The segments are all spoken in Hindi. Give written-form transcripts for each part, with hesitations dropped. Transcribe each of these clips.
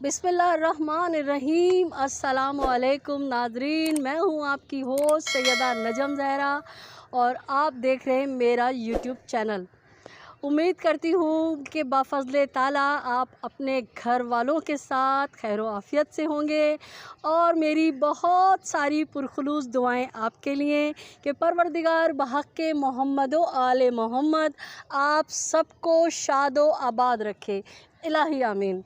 बिस्मिल्लाहिर्रहमानिर्रहीम। अस्सलाम वालेकुम नाज़रीन, मैं हूँ आपकी होस्ट सैयदा नजम ज़हरा और आप देख रहे हैं मेरा यूट्यूब चैनल। उम्मीद करती हूँ कि बाफ़ज़्ल ताला आप अपने घर वालों के साथ खैर आफ़ियत से होंगे और मेरी बहुत सारी पुरखुलूस दुआएं आपके लिए कि परवरदिगार बहक़ मोहम्मद व आले मोहम्मद आप सबको शादो आबाद रखे। इलाही आमीन।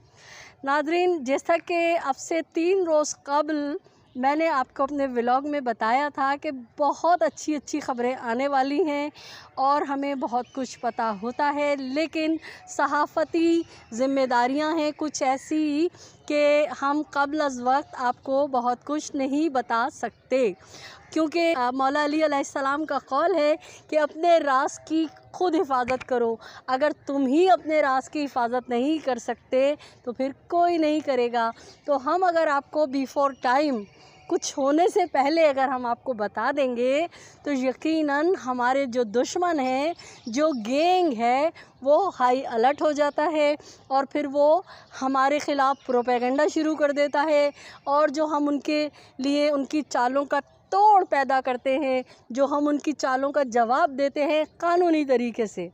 नाज़रीन, जैसा कि अब से 3 रोज़ कबल मैंने आपको अपने व्लॉग में बताया था कि बहुत अच्छी अच्छी ख़बरें आने वाली हैं और हमें बहुत कुछ पता होता है, लेकिन सहाफ़ती ज़िम्मेदारियां हैं कुछ ऐसी कि हम क़ब्ल अज़ वक्त आपको बहुत कुछ नहीं बता सकते, क्योंकि मौला अली अलैहिस्सलाम का कौल है कि अपने राज की खुद हिफाजत करो। अगर तुम ही अपने राज की हिफाजत नहीं कर सकते तो फिर कोई नहीं करेगा। तो हम अगर आपको बिफ़ोर टाइम, कुछ होने से पहले अगर हम आपको बता देंगे तो यकीनन हमारे जो दुश्मन हैं, जो गैंग है, वो हाई अलर्ट हो जाता है और फिर वो हमारे ख़िलाफ़ प्रोपेगेंडा शुरू कर देता है और जो हम उनके लिए उनकी चालों का तोड़ पैदा करते हैं, जो हम उनकी चालों का जवाब देते हैं कानूनी तरीके से,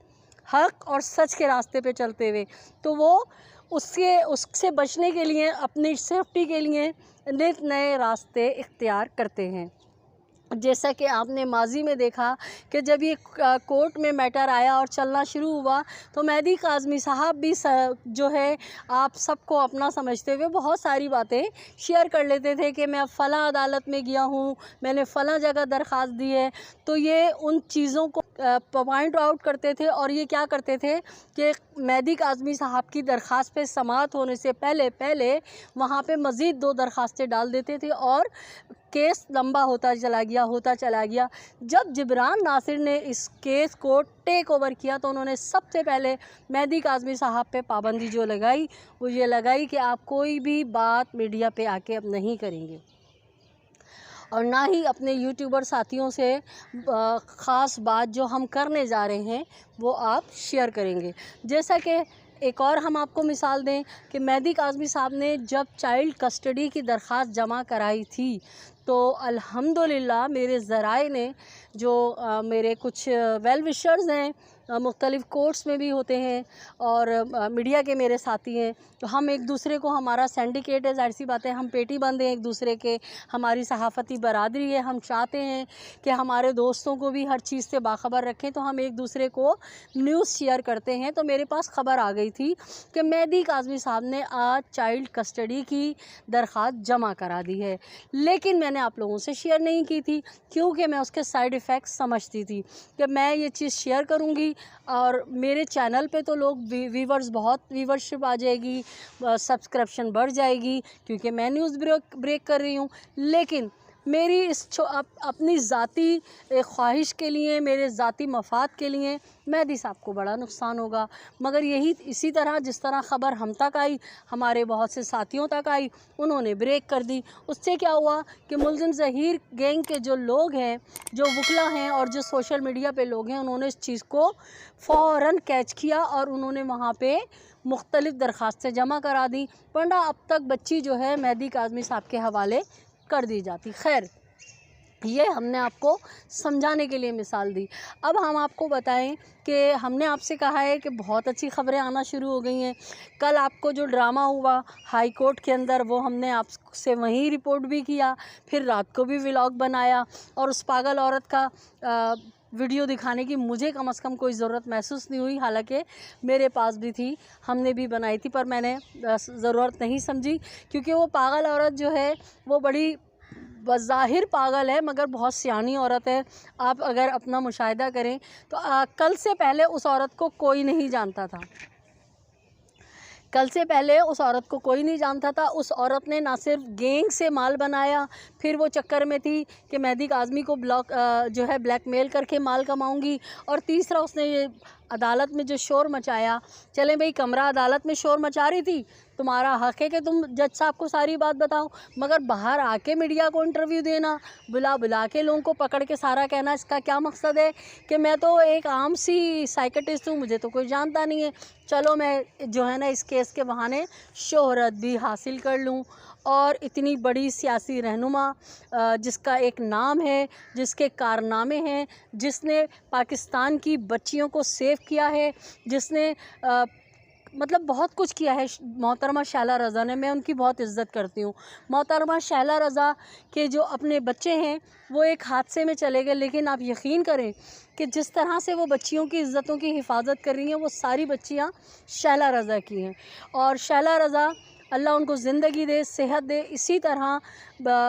हक़ और सच के रास्ते पे चलते हुए, तो वो उससे बचने के लिए, अपनी सेफ्टी के लिए नित नए रास्ते इख्तियार करते हैं। जैसा कि आपने माजी में देखा कि जब ये कोर्ट में मैटर आया और चलना शुरू हुआ तो मेहदी काज़मी साहब भी जो है आप सबको अपना समझते हुए बहुत सारी बातें शेयर कर लेते थे कि मैं फ़लाँ अदालत में गया हूँ, मैंने फ़लाँ जगह दरख्वास्त दी है। तो ये उन चीज़ों को पॉइंट आउट करते थे और ये क्या करते थे कि मेहदी काज़मी साहब की दरख्वास्त पे समाअत होने से पहले वहाँ पे मज़ीद 2 दरख्वास्तें डाल देते थे और केस लंबा होता चला गया। जब जिब्रान नासिर ने इस केस को टेक ओवर किया तो उन्होंने सबसे पहले मेहदी काज़मी साहब पे पाबंदी जो लगाई वो ये लगाई कि आप कोई भी बात मीडिया पे आके अब नहीं करेंगे और ना ही अपने यूट्यूबर साथियों से ख़ास बात जो हम करने जा रहे हैं वो आप शेयर करेंगे। जैसा कि एक और हम आपको मिसाल दें कि मेहदी काज़मी साहब ने जब चाइल्ड कस्टडी की दरख्वास्त जमा कराई थी तो अल्हम्दुलिल्लाह मेरे ज़राए ने, जो मेरे कुछ वेल विशर्स हैं, मुख्तलिफ़ कोर्ट्स में भी होते हैं और मीडिया के मेरे साथी हैं, तो हम एक दूसरे को, हमारा सिंडिकेट है, ज़ाहिर सी बात है हम पेटी बंद हैं एक दूसरे के, हमारी सहाफ़ती बरादरी है, हम चाहते हैं कि हमारे दोस्तों को भी हर चीज़ से बाखबर रखें, तो हम एक दूसरे को न्यूज़ शेयर करते हैं। तो मेरे पास ख़बर आ गई थी कि मेहदी काज़मी साहब ने आज चाइल्ड कस्टडी की दरख्वास्त जमा करा दी है, लेकिन मैंने आप लोगों से शेयर नहीं की थी क्योंकि मैं उसके साइड इफ़ेक्ट्स समझती थी कि मैं ये चीज़ शेयर करूँगी और मेरे चैनल पे तो लोग बहुत व्यूवरशिप आ जाएगी, सब्सक्रिप्शन बढ़ जाएगी क्योंकि मैं न्यूज़ ब्रेक कर रही हूँ। लेकिन मेरी अपनी ज़ाती ख्वाहिश के लिए, मेरे ज़ाती मफाद के लिए मेहदी साहब को बड़ा नुकसान होगा। मगर इसी तरह जिस तरह ख़बर हम तक आई, हमारे बहुत से साथियों तक आई, उन्होंने ब्रेक कर दी। उससे क्या हुआ कि मुल्ज़िम ज़हीर गैंग के जो लोग हैं, जो वकला हैं और जो सोशल मीडिया पे लोग हैं, उन्होंने इस चीज़ को फ़ौरन कैच किया और उन्होंने वहाँ पे मुख्तलिफ़ दरख्वास्तें जमा करा दी, वरना अब तक बच्ची जो है मेहदी काज़मी साहब के हवाले कर दी जाती। खैर, ये हमने आपको समझाने के लिए मिसाल दी। अब हम आपको बताएं कि हमने आपसे कहा है कि बहुत अच्छी ख़बरें आना शुरू हो गई हैं। कल आपको जो ड्रामा हुआ हाई कोर्ट के अंदर वो हमने आपसे वहीं रिपोर्ट भी किया, फिर रात को भी व्लॉग बनाया और उस पागल औरत का वीडियो दिखाने की मुझे कम से कम कोई ज़रूरत महसूस नहीं हुई, हालांकि मेरे पास भी थी, हमने भी बनाई थी, पर मैंने ज़रूरत नहीं समझी क्योंकि वो पागल औरत जो है वो बड़ी बज़ाहिर पागल है मगर बहुत सियानी औरत है। आप अगर अपना मुशाहिदा करें तो कल से पहले उस औरत को कोई नहीं जानता था। कल से पहले उस औरत को कोई नहीं जानता था। उस औरत ने ना सिर्फ गैंग से माल बनाया, फिर वो चक्कर में थी कि मेहदी काज़मी को ब्लैकमेल करके माल कमाऊंगी, और तीसरा उसने ये अदालत में जो शोर मचाया, चलें भाई कमरा अदालत में शोर मचा रही थी, तुम्हारा हक है कि तुम जज साहब को सारी बात बताओ, मगर बाहर आके मीडिया को इंटरव्यू देना, बुला बुला के लोगों को पकड़ के सारा कहना, इसका क्या मकसद है कि मैं तो एक आम सी साइकेट्रिस्ट हूँ, मुझे तो कोई जानता नहीं है, चलो मैं जो है ना इस केस के बहाने शोहरत भी हासिल कर लूँ। और इतनी बड़ी सियासी रहनुमा जिसका एक नाम है, जिसके कारनामे हैं, जिसने पाकिस्तान की बच्चियों को सेव किया है, जिसने मतलब बहुत कुछ किया है मोहतरमा शैला रज़ा ने, मैं उनकी बहुत इज़्ज़त करती हूँ। मोहतरमा शैला रज़ा के जो अपने बच्चे हैं वो एक हादसे में चले गए, लेकिन आप यकीन करें कि जिस तरह से वो बच्चियों की इज़्ज़तों की हिफाजत कर रही हैं, वो सारी बच्चियाँ शैला रज़ा की हैं। और शैला रज़ा अल्लाह उनको ज़िंदगी दे, सेहत दे, इसी तरह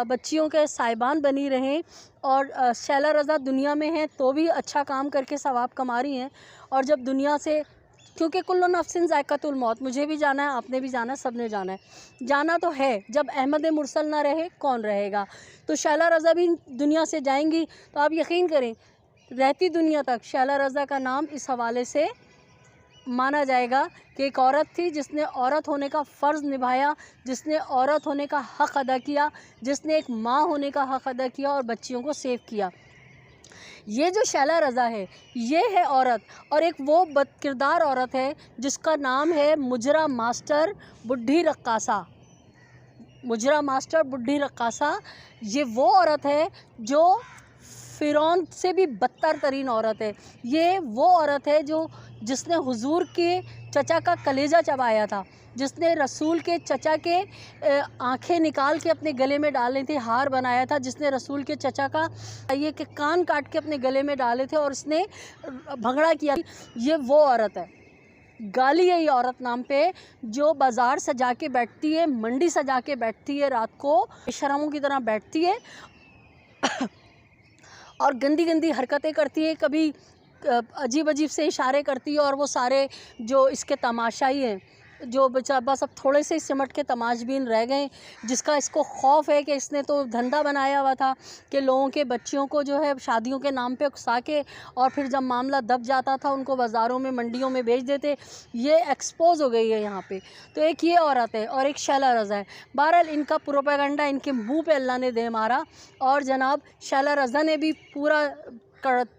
बच्चियों के साहिबान बनी रहें। और शैला रज़ा दुनिया में हैं तो भी अच्छा काम करके सवाब कमा रही हैं, और जब दुनिया से, क्योंकि कुल्लु नफ्सिन ज़ायक़तुल मौत, मुझे भी जाना है, आपने भी जाना है, सब ने जाना है, जाना तो है। जब अहमद मुरसल ना रहे कौन रहेगा, तो शैला रज़ा भी दुनिया से जाएंगी। तो आप यकीन करें रहती दुनिया तक शैला रज़ा का नाम इस हवाले से माना जाएगा कि एक औरत थी जिसने औरत होने का फ़र्ज़ निभाया, जिसने औरत होने का हक़ अदा किया, जिसने एक माँ होने का हक़ अदा किया और बच्चियों को सेव किया। ये जो शैला रज़ा है ये है औरत, और एक वो बदकिरदार औरत है जिसका नाम है मुजरा मास्टर बुढ़ी रक्कासा। मुजरा मास्टर बुढ़ी रक्कासा ये वो औरत है जो फ़िरौन से भी बदतर तरीन औरत है। ये वो औरत है जिसने हुजूर के चचा का कलेजा चबाया था, जिसने रसूल के चचा के आंखें निकाल के अपने गले में डाले थे, हार बनाया था, जिसने रसूल के चचा का ये के कान काट के अपने गले में डाले थे और इसने भंगड़ा किया। ये वो औरत है, गाली है ये औरत नाम पे, जो बाज़ार सजा के बैठती है, मंडी सजा के बैठती है, रात को बेशरमों की तरह बैठती है और गंदी गंदी हरकतें करती है, कभी अजीब अजीब से इशारे करती है। और वो सारे जो इसके तमाशाई हैं, जो बेचारा बस अब थोड़े से सिमट के तमाशबीन रह गए, जिसका इसको खौफ है कि इसने तो धंधा बनाया हुआ था कि लोगों के बच्चियों को जो है शादियों के नाम पे उकसा के, और फिर जब मामला दब जाता था उनको बाज़ारों में मंडियों में बेच देते। ये एक्सपोज हो गई है यहाँ पे। तो एक ये औरत है और एक शैला रज़ा है। बहरहाल इनका प्रोपेगेंडा इनके मुँह पे अल्लाह ने दे मारा, और जनाब शैला रज़ा ने भी पूरा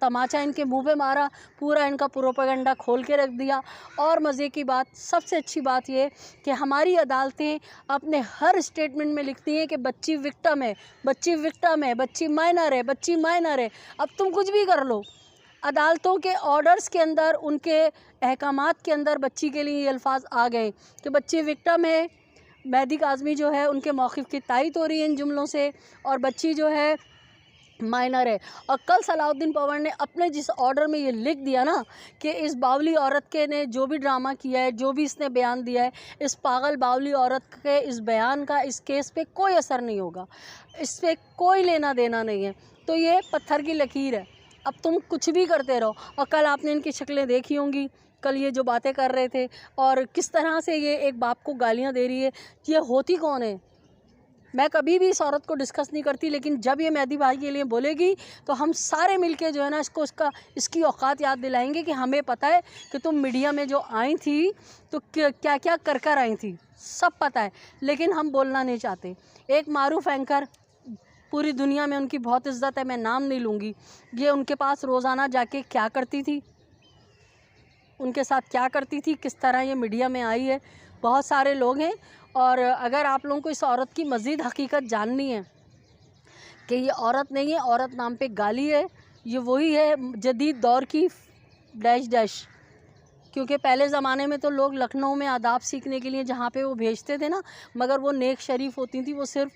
तमाचा इनके मुंह पे मारा, पूरा इनका प्रोपेगेंडा खोल के रख दिया। और मज़े की बात, सबसे अच्छी बात ये कि हमारी अदालतें अपने हर स्टेटमेंट में लिखती हैं कि बच्ची विक्टिम है, बच्ची विक्टिम है, बच्ची माइनर है, बच्ची माइनर है। अब तुम कुछ भी कर लो, अदालतों के ऑर्डर्स के अंदर, उनके अहकामात के अंदर बच्ची के लिए ये अल्फाज आ गए कि बच्ची विक्टिम है। मेहदी काज़मी जो है उनके मौक़िफ़ की तायद हो रही है इन जुमलों से, और बच्ची जो है माइनर है। और कल सलाउद्दीन पवन ने अपने जिस ऑर्डर में ये लिख दिया ना कि इस बावली औरत के ने जो भी ड्रामा किया है, जो भी इसने बयान दिया है, इस पागल बावली औरत के इस बयान का इस केस पे कोई असर नहीं होगा, इस पर कोई लेना देना नहीं है। तो ये पत्थर की लकीर है, अब तुम कुछ भी करते रहो। और कल आपने इनकी शक्लें देखी होंगी, कल ये जो बातें कर रहे थे और किस तरह से ये एक बाप को गालियाँ दे रही है। ये होती कौन है? मैं कभी भी इस औरत को डिस्कस नहीं करती, लेकिन जब ये मेहदी भाई के लिए बोलेगी तो हम सारे मिलके जो है ना इसकी औकात याद दिलाएंगे कि हमें पता है कि तुम मीडिया में जो आई थी तो क्या क्या कर कर आई थी, सब पता है, लेकिन हम बोलना नहीं चाहते। एक मारूफ एंकर, पूरी दुनिया में उनकी बहुत इज़्ज़त है, मैं नाम नहीं लूँगी, ये उनके पास रोज़ाना जाके क्या करती थी, उनके साथ क्या करती थी, किस तरह ये मीडिया में आई है। बहुत सारे लोग हैं, और अगर आप लोगों को इस औरत की मज़ीद हकीकत जाननी है कि ये औरत नहीं है, औरत नाम पे गाली है, ये वही है जदीद दौर की डैश डैश। क्योंकि पहले ज़माने में तो लोग लखनऊ में आदाब सीखने के लिए जहाँ पे वो भेजते थे ना, मगर वो नेक शरीफ होती थी, वो सिर्फ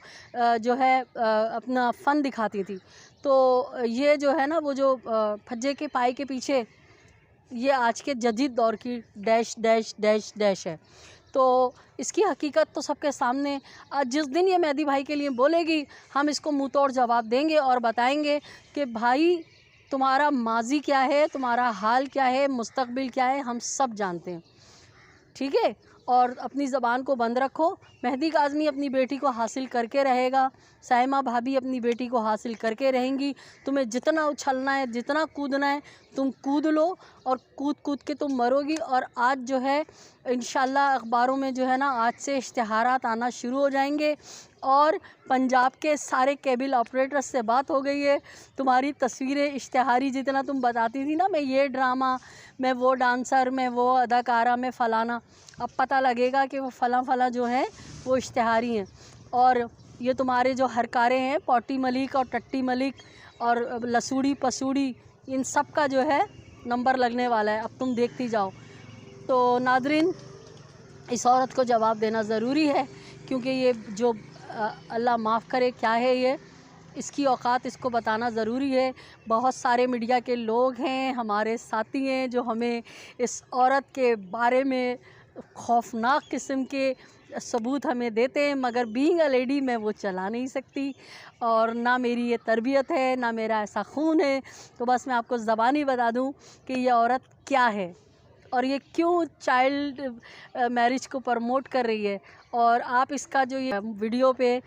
जो है अपना फ़न दिखाती थी। तो ये जो है ना वो जो फज्जे के पाए के पीछे, ये आज के जदीद दौर की डैश डैश डैश डैश है। तो इसकी हकीकत तो सबके सामने, जिस दिन ये मेहदी भाई के लिए बोलेगी हम इसको मुँह तोड़ जवाब देंगे और बताएंगे कि भाई तुम्हारा माजी क्या है, तुम्हारा हाल क्या है, मुस्तकबिल क्या है, हम सब जानते हैं, ठीक है। और अपनी ज़बान को बंद रखो। मेहदी काज़मी अपनी बेटी को हासिल करके रहेगा, साइमा भाभी अपनी बेटी को हासिल करके रहेंगी। तुम्हें जितना उछलना है, जितना कूदना है, तुम कूद लो और कूद कूद के तुम मरोगी। और आज जो है इंशाल्लाह अखबारों में जो है ना, आज से इश्तिहारात आना शुरू हो जाएंगे। और पंजाब के सारे केबल ऑपरेटर्स से बात हो गई है, तुम्हारी तस्वीरें इश्तिहारी जितना तुम बताती थी ना, मैं ये ड्रामा, मैं वो डांसर, मैं वो अदाकारा, मैं फ़लाना, अब पता लगेगा कि वो फ़ला जो है वो इश्तिहारी हैं। और ये तुम्हारे जो हरकारे हैं, पॉटी मलिक और टट्टी मलिक और लसूड़ी पसूड़ी, इन सब का जो है नंबर लगने वाला है, अब तुम देखती जाओ। तो नादरीन, इस औरत को जवाब देना ज़रूरी है, क्योंकि ये जो अल्लाह माफ़ करे क्या है ये, इसकी औकात इसको बताना ज़रूरी है। बहुत सारे मीडिया के लोग हैं, हमारे साथी हैं, जो हमें इस औरत के बारे में खौफनाक किस्म के सबूत हमें देते हैं, मगर बीइंग अ लेडी मैं वो चला नहीं सकती, और ना मेरी ये तरबियत है, ना मेरा ऐसा खून है। तो बस मैं आपको ज़बानी बता दूं कि ये औरत क्या है और ये क्यों चाइल्ड मैरिज को प्रमोट कर रही है। और आप इसका जो ये वीडियो पे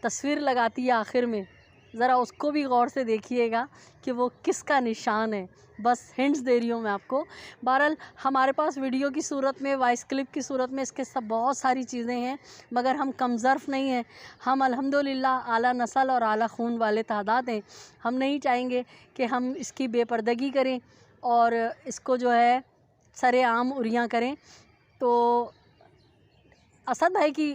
तस्वीर लगाती है आखिर में, ज़रा उसको भी गौर से देखिएगा कि वो किसका निशान है। बस हिंट्स दे रही हूँ मैं आपको। बहरहाल हमारे पास वीडियो की सूरत में, वॉइस क्लिप की सूरत में इसके सब बहुत सारी चीज़ें हैं, मगर हम कमज़र्फ़ नहीं हैं। हम अल्हम्दुलिल्लाह आला नस्ल और आला खून वाले तादाद हैं। हम नहीं चाहेंगे कि हम इसकी बेपर्दगी करें और इसको जो है सरेआम उरियाँ करें। तो असद भाई की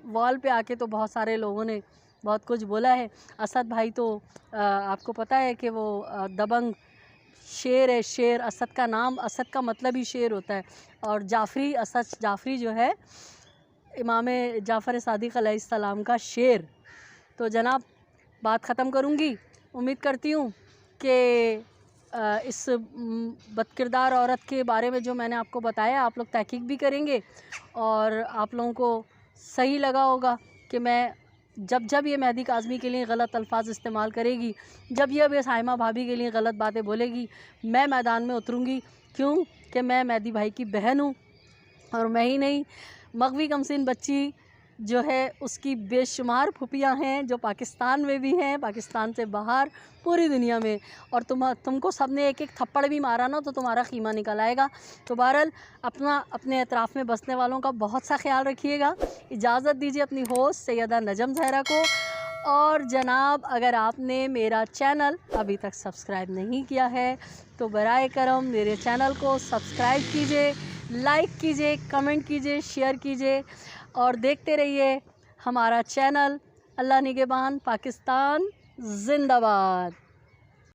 वॉल पे आके तो बहुत सारे लोगों ने बहुत कुछ बोला है। असद भाई तो आपको पता है कि वो दबंग शेर है, शेर। असद का नाम, असद का मतलब ही शेर होता है। और जाफ़री, असद जाफ़री जो है इमाम जाफ़र सादिक़ अलैहिस्सलाम का शेर। तो जनाब, बात ख़त्म करूँगी। उम्मीद करती हूँ कि इस बदकिरदार औरत के बारे में जो मैंने आपको बताया, आप लोग तहकीक भी करेंगे और आप लोगों को सही लगा होगा कि मैं जब ये मेहदी काज़मी के लिए गलत अल्फाज इस्तेमाल करेगी, जब ये साइमा भाभी के लिए गलत बातें बोलेगी, मैं मैदान में उतरूँगी। क्यों कि मैं मेहदी भाई की बहन हूँ। और मैं ही नहीं, मगवी कमसिन बच्ची जो है उसकी बेशुमार फुफियाँ हैं, जो पाकिस्तान में भी हैं, पाकिस्तान से बाहर, पूरी दुनिया में। और तुमको सब ने एक एक थप्पड़ भी मारा ना तो तुम्हारा कीमा निकल आएगा। तो बहरहाल अपने अतराफ़ में बसने वालों का बहुत सा ख्याल रखिएगा। इजाज़त दीजिए अपनी होस्ट सैयदा नजम ज़हरा को। और जनाब, अगर आपने मेरा चैनल अभी तक सब्सक्राइब नहीं किया है तो बराए करम मेरे चैनल को सब्सक्राइब कीजिए, लाइक कीजिए, कमेंट कीजिए, शेयर कीजिए और देखते रहिए हमारा चैनल। अल्लाह निगहबान, पाकिस्तान जिंदाबाद।